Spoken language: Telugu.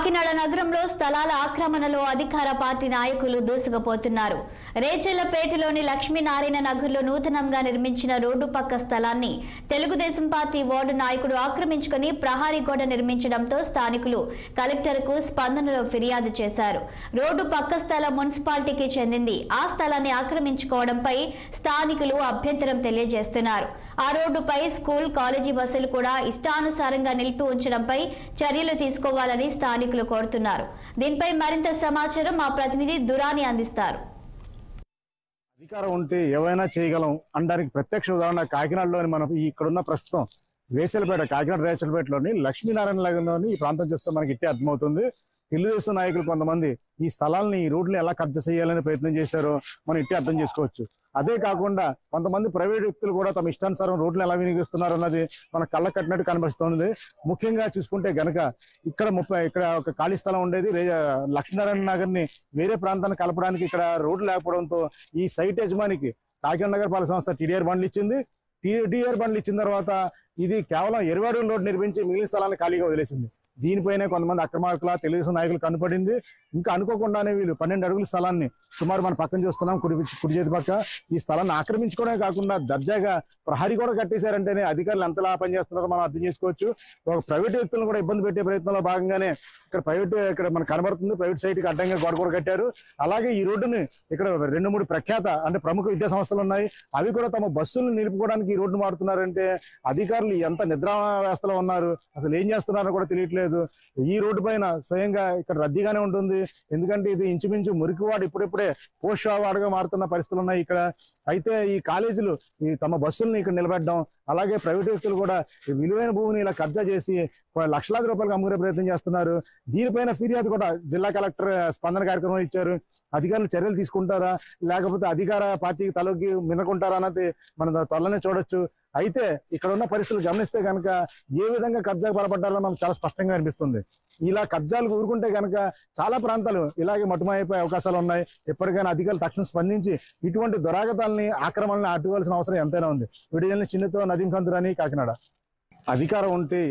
కాకినాడ నగరంలో స్థలాల ఆక్రమణలో అధికార పార్టీ నాయకులు దూసుకుపోతున్నారు. రేచెళ్లపేటలోని లక్ష్మీనారాయణ నగర్లో నూతనంగా నిర్మించిన రోడ్డు పక్క స్థలాన్ని తెలుగుదేశం పార్టీ వార్డు నాయకుడు ఆక్రమించుకుని ప్రహారీ గోడ నిర్మించడంతో స్థానికులు కలెక్టర్కు స్పందనలో ఫిర్యాదు చేశారు. రోడ్డు పక్క స్థలం మున్సిపాలిటీకి చెందింది. ఆ స్థలాన్ని ఆక్రమించుకోవడంపై స్థానికులు అభ్యంతరం తెలియజేస్తున్నారు. ఆ రోడ్డుపై స్కూల్, కాలేజీ బస్సులు కూడా ఇష్టానుసారంగా నిలిపి ఉంచడంపై చర్యలు తీసుకోవాలని స్థానికులు కోరుతున్నారు. దీనిపై మరింత సమాచారం మా ప్రతినిధి దురాని అందిస్తారు. అధికారం ఉంటే ఏవైనా చేయగలం అనడానికి ప్రత్యక్ష ఉదాహరణ కాకినాడలోని మనం ఇక్కడున్న ప్రస్తుతం రేచెళ్లపేట, కాకినాడ రేచెళ్లపేటలోని లక్ష్మీనారాయణ నగర్లోని ఈ ప్రాంతం చూస్తే మనకి ఇట్టే అర్థమవుతుంది. తెలుగుదేశం నాయకులు కొంతమంది ఈ స్థలాన్ని, ఈ రోడ్లు ఎలా కబ్జా చేయాలని ప్రయత్నం చేశారో మనం ఇట్టే అర్థం చేసుకోవచ్చు. అదే కాకుండా కొంతమంది ప్రైవేట్ వ్యక్తులు కూడా తమ ఇష్టానుసారం రోడ్లు ఎలా వినియోగిస్తున్నారు అన్నది మన కళ్ళ కట్టినట్టు కనిపిస్తుంది. ముఖ్యంగా చూసుకుంటే గనక ఇక్కడ ఒక ఖాళీ స్థలం ఉండేది. లక్ష్మీనారాయణ నగర్ ని వేరే ప్రాంతాన్ని కలపడానికి ఇక్కడ రోడ్లు లేకపోవడంతో ఈ సైట్ యజమానికి కాకినాడ నగరపాలక సంస్థ టీడీఆర్ బండ్లు ఇచ్చింది. టీడీఆర్ బండ్లు ఇచ్చిన తర్వాత ఇది కేవలం 20 అడుగుల రోడ్డు నిర్మించి మిగిలిన స్థలాన్ని ఖాళీగా వదిలేసింది. దీనిపైనే కొంతమంది అక్రమార్కుల తెలుగుదేశం నాయకులు కనపడింది. ఇంకా అనుకోకుండానే వీళ్ళు 12 అడుగుల స్థలాన్ని సుమారు మన పక్కన చూస్తున్నాం, కుడి చేతి పక్క, ఈ స్థలాన్ని ఆక్రమించుకోవడమే కాకుండా దర్జాగా ప్రహరీ కూడా కట్టేశారంటేనే అధికారులు ఎంతలా పనిచేస్తున్నారో మనం అర్థం చేసుకోవచ్చు. ఒక ప్రైవేట్ వ్యక్తులను కూడా ఇబ్బంది పెట్టే ప్రయత్నంలో భాగంగానే ఇక్కడ మనకు కనబడుతుంది, ప్రైవేట్ సైట్ కి అడ్డంగా గోడ కూడా కట్టారు. అలాగే ఈ రోడ్డుని ఇక్కడ 2-3 ప్రఖ్యాత అంటే ప్రముఖ విద్యా సంస్థలు ఉన్నాయి. అవి కూడా తమ బస్సులను నిలుపుకోవడానికి ఈ రోడ్డును వాడుతున్నారంటే అధికారులు ఎంత నిద్రావస్థలో ఉన్నారు, అసలు ఏం చేస్తున్నారో కూడా తెలియట్లేదు. ఈ రోడ్డు పైన స్వయంగా ఇక్కడ రద్దీగానే ఉంటుంది. ఎందుకంటే ఇది ఇంచుమించు మురికివాడు ఇప్పుడిప్పుడే పోస్ట్ వాడుగా మారుతున్న పరిస్థితులు ఉన్నాయి ఇక్కడ. అయితే ఈ కాలేజీలు తమ బస్సుల్ని ఇక్కడ నిలబెట్టడం, అలాగే ప్రైవేట్ వ్యక్తులు కూడా విలువైన భూమిని ఇలా కబ్జా చేసి లక్షలాది రూపాయలకు అమ్ముకునే ప్రయత్నం చేస్తున్నారు. దీనిపైన ఫిర్యాదు కూడా జిల్లా కలెక్టర్ స్పందన కార్యక్రమం ఇచ్చారు. అధికారులు చర్యలు తీసుకుంటారా లేకపోతే అధికార పార్టీకి తలొగ్గి మినకుంటారా అన్నది మనం త్వరలోనే చూడొచ్చు. అయితే ఇక్కడ ఉన్న పరిస్థితులు గమనిస్తే కనుక ఏ విధంగా కబ్జాకు బలపడ్డారో మనకు చాలా స్పష్టంగా అనిపిస్తుంది. ఇలా కబ్జాలు ఊరుకుంటే కనుక చాలా ప్రాంతాలు ఇలాగే మటుమైపోయే అవకాశాలు ఉన్నాయి. ఎప్పటికైనా అధికారులు తక్షణం స్పందించి ఇటువంటి దురాగతాలని, ఆక్రమణని అడ్డుకోవాల్సిన అవసరం ఎంతైనా ఉంది. వీడియోని చిన్నతో నదీం కందురాని, కాకినాడ. అధికారం ఉంటే